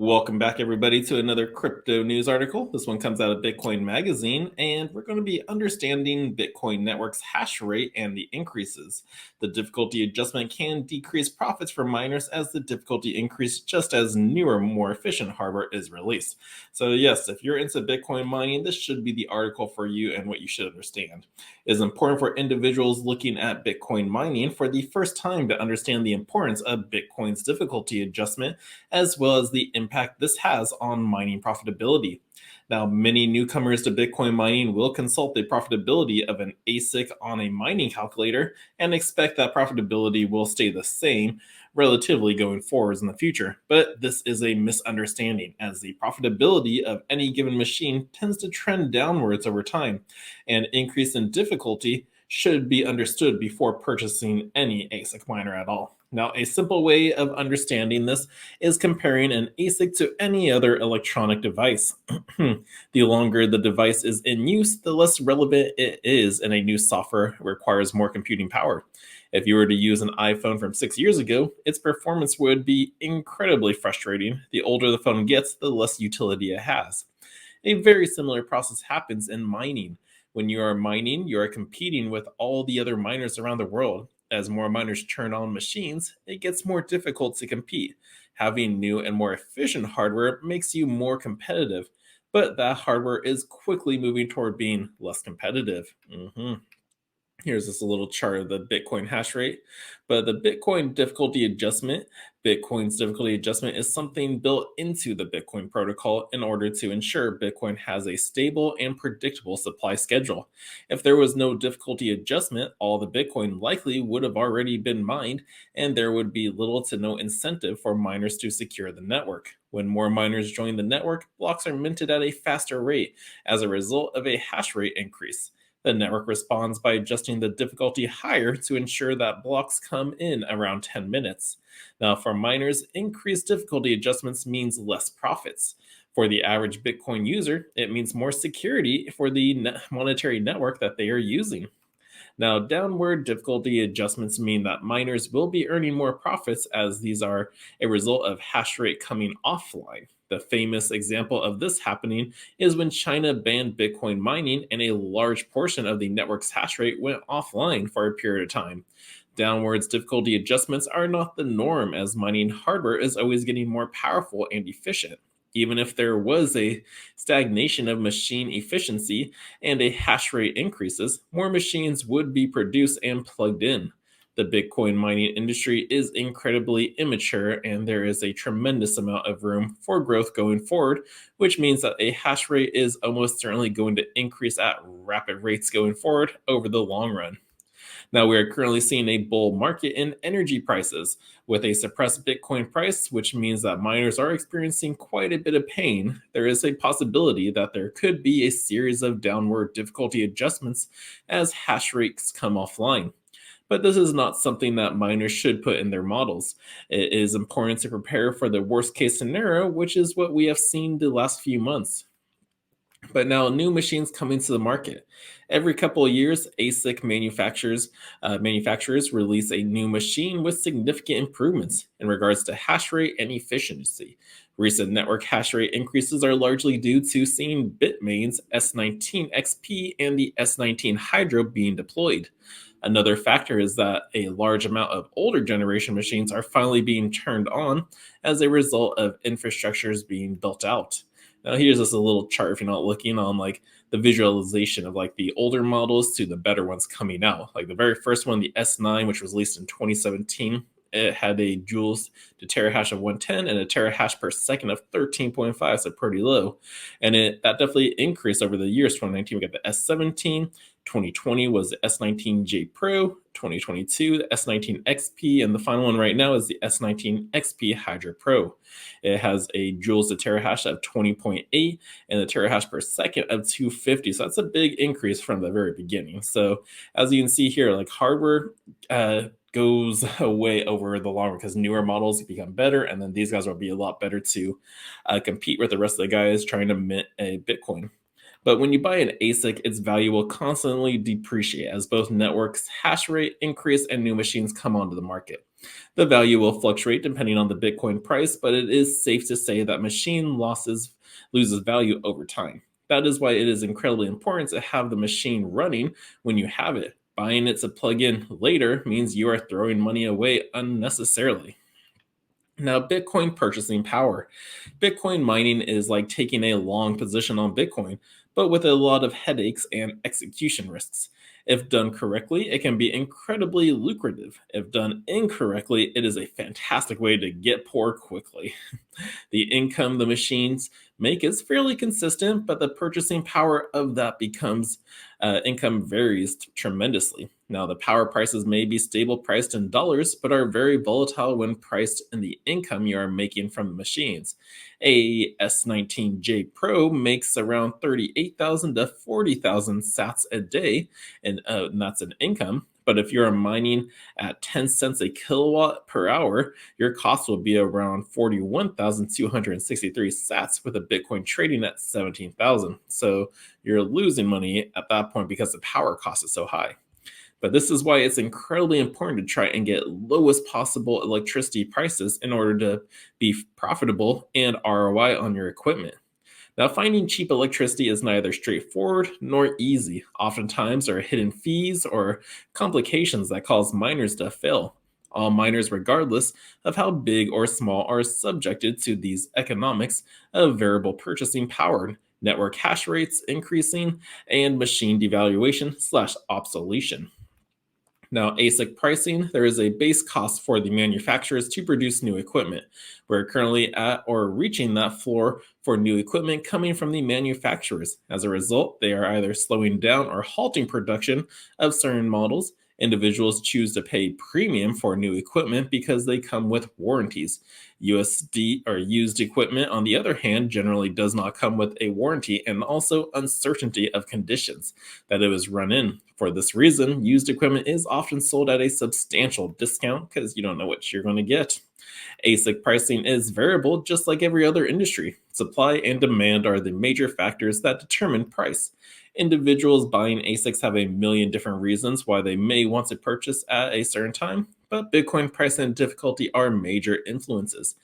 Welcome back, everybody, to another crypto news article. This one comes out of Bitcoin Magazine, and we're going to be understanding Bitcoin network's hash rate and the increases. The difficulty adjustment can decrease profits for miners as the difficulty increases just as newer, more efficient hardware is released. So, yes, if you're into Bitcoin mining, this should be the article for you and what you should understand. It is important for individuals looking at Bitcoin mining for the first time to understand the importance of Bitcoin's difficulty adjustment as well as the impact this has on mining profitability. Now, many newcomers to Bitcoin mining will consult the profitability of an ASIC on a mining calculator and expect that profitability will stay the same relatively going forwards in the future. But this is a misunderstanding, as the profitability of any given machine tends to trend downwards over time, and increase in difficulty should be understood before purchasing any ASIC miner at all. Now, a simple way of understanding this is comparing an ASIC to any other electronic device. The longer the device is in use, the less relevant it is, and a new software requires more computing power. If you were to use an iPhone from 6 years ago, its performance would be incredibly frustrating. The older the phone gets, the less utility it has. A very similar process happens in mining. When you are mining, you are competing with all the other miners around the world. As more miners turn on machines, it gets more difficult to compete. Having new and more efficient hardware makes you more competitive, but that hardware is quickly moving toward being less competitive. Here's just a little chart of the Bitcoin hash rate. But the Bitcoin's difficulty adjustment is something built into the Bitcoin protocol in order to ensure Bitcoin has a stable and predictable supply schedule. If there was no difficulty adjustment, all the Bitcoin likely would have already been mined, and there would be little to no incentive for miners to secure the network. When more miners join the network, blocks are minted at a faster rate as a result of a hash rate increase. The network responds by adjusting the difficulty higher to ensure that blocks come in around 10 minutes. Now, for miners, increased difficulty adjustments means less profits. For the average Bitcoin user, it means more security for the monetary network that they are using. Now, downward difficulty adjustments mean that miners will be earning more profits as these are a result of hash rate coming offline. The famous example of this happening is when China banned Bitcoin mining and a large portion of the network's hash rate went offline for a period of time. Downwards difficulty adjustments are not the norm, as mining hardware is always getting more powerful and efficient. Even if there was a stagnation of machine efficiency and a hash rate increases, more machines would be produced and plugged in. The Bitcoin mining industry is incredibly immature, and there is a tremendous amount of room for growth going forward, which means that a hash rate is almost certainly going to increase at rapid rates going forward over the long run. Now, we are currently seeing a bull market in energy prices with a suppressed Bitcoin price, which means that miners are experiencing quite a bit of pain. There is a possibility that there could be a series of downward difficulty adjustments as hash rates come offline. But this is not something that miners should put in their models. It is important to prepare for the worst case scenario, which is what we have seen the last few months. But now new machines coming to the market. Every couple of years, ASIC manufacturers release a new machine with significant improvements in regards to hash rate and efficiency. Recent network hash rate increases are largely due to seeing Bitmain's S19 XP and the S19 Hydro being deployed. Another factor is that a large amount of older generation machines are finally being turned on as a result of infrastructures being built out. Now here's just a little chart if you're not looking on like the visualization of like the older models to the better ones coming out. Like the very first one, the S9, which was released in 2017, it had a joules to terahash of 110 and a terahash per second of 13.5, so pretty low. And that definitely increased over the years. 2019, we got the S17. 2020 was the S19J Pro. 2022, the S19 XP, and the final one right now is the S19 XP Hydro Pro. It has a joules to terahash of 20.8 and a terahash per second of 250. So that's a big increase from the very beginning. So as you can see here, like hardware goes away over the long run because newer models become better, and then these guys will be a lot better to compete with the rest of the guys trying to mint a Bitcoin. But when you buy an ASIC, its value will constantly depreciate as both networks hash rate increase and new machines come onto the market. The value will fluctuate depending on the Bitcoin price, but it is safe to say that machine loses value over time. That is why it is incredibly important to have the machine running when you have it. Buying it to plug in later means you are throwing money away unnecessarily. Now, Bitcoin purchasing power. Bitcoin mining is like taking a long position on Bitcoin, but with a lot of headaches and execution risks. If done correctly, it can be incredibly lucrative. If done incorrectly, it is a fantastic way to get poor quickly. The income the machines make is fairly consistent, but the purchasing power of that becomes income varies tremendously. Now, the power prices may be stable priced in dollars, but are very volatile when priced in the income you are making from the machines. A S19J Pro makes around 38,000 to 40,000 sats a day, and that's an income. But if you're mining at 10 cents a kilowatt per hour, your cost will be around 41,263 sats with a Bitcoin trading at 17,000. So you're losing money at that point because the power cost is so high. But this is why it's incredibly important to try and get lowest possible electricity prices in order to be profitable and ROI on your equipment. Now, finding cheap electricity is neither straightforward nor easy. Oftentimes, there are hidden fees or complications that cause miners to fail. All miners, regardless of how big or small, are subjected to these economics of variable purchasing power, network hash rates increasing, and machine devaluation/obsolescence. Now, ASIC pricing, there is a base cost for the manufacturers to produce new equipment. We're currently at or reaching that floor for new equipment coming from the manufacturers. As a result, they are either slowing down or halting production of certain models. Individuals choose to pay premium for new equipment because they come with warranties. USD or used equipment, on the other hand, generally does not come with a warranty and also uncertainty of conditions that it was run in. For this reason, used equipment is often sold at a substantial discount because you don't know what you're going to get. ASIC pricing is variable just like every other industry. Supply and demand are the major factors that determine price. Individuals buying ASICs have a million different reasons why they may want to purchase at a certain time, but Bitcoin price and difficulty are major influences.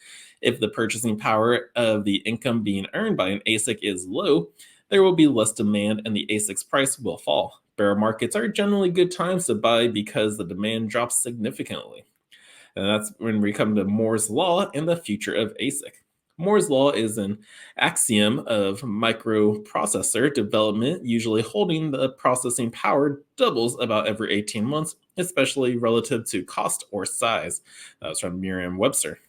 If the purchasing power of the income being earned by an ASIC is low, there will be less demand and the ASIC's price will fall. Bear markets are generally good times to buy because the demand drops significantly. And that's when we come to Moore's Law and the future of ASIC. Moore's Law is an axiom of microprocessor development, usually holding the processing power doubles about every 18 months, especially relative to cost or size. That was from Merriam-Webster.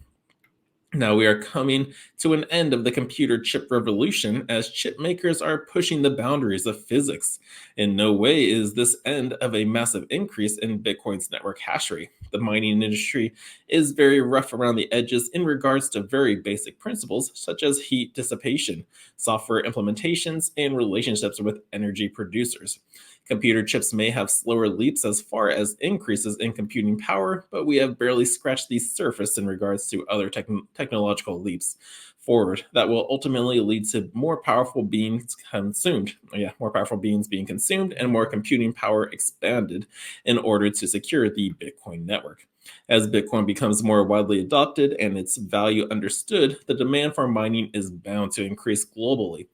Now we are coming to an end of the computer chip revolution as chip makers are pushing the boundaries of physics. In no way is this end of a massive increase in Bitcoin's network hash rate. The mining industry is very rough around the edges in regards to very basic principles such as heat dissipation, software implementations, and relationships with energy producers. Computer chips may have slower leaps as far as increases in computing power, but we have barely scratched the surface in regards to other technological leaps forward that will ultimately lead to more powerful beings consumed. More powerful beings being consumed and more computing power expanded in order to secure the Bitcoin network. As Bitcoin becomes more widely adopted and its value understood, the demand for mining is bound to increase globally.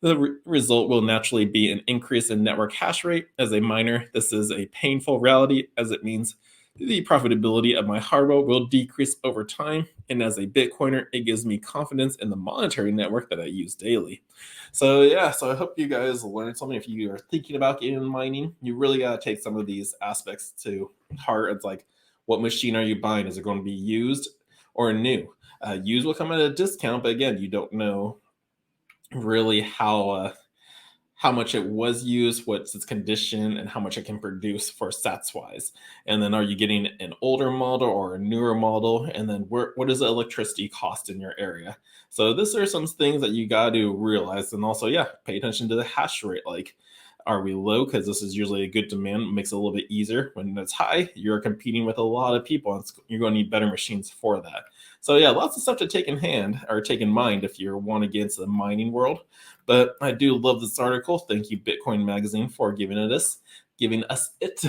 The result will naturally be an increase in network hash rate. As a miner, this is a painful reality as it means the profitability of my hardware will decrease over time. And as a Bitcoiner, it gives me confidence in the monetary network that I use daily. So I hope you guys learned something. If you are thinking about getting into mining, you really got to take some of these aspects to heart. It's like, what machine are you buying? Is it going to be used or new? Used will come at a discount, but again, you don't know really how much it was used, what's its condition, and how much it can produce for sats wise. And then, are you getting an older model or a newer model? And then, what does the electricity cost in your area? So, these are some things that you got to realize. And also, pay attention to the hash rate. Like, are we low? Because this is usually a good demand. It makes it a little bit easier. When it's high, you're competing with a lot of people, and you're going to need better machines for that. So lots of stuff to take in mind if you want to get into the mining world. But I do love this article. Thank you, Bitcoin Magazine, for giving us it.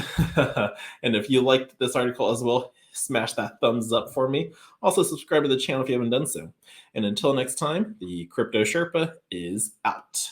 And if you liked this article as well, smash that thumbs up for me. Also, subscribe to the channel if you haven't done so. And until next time, the Crypto Sherpa is out.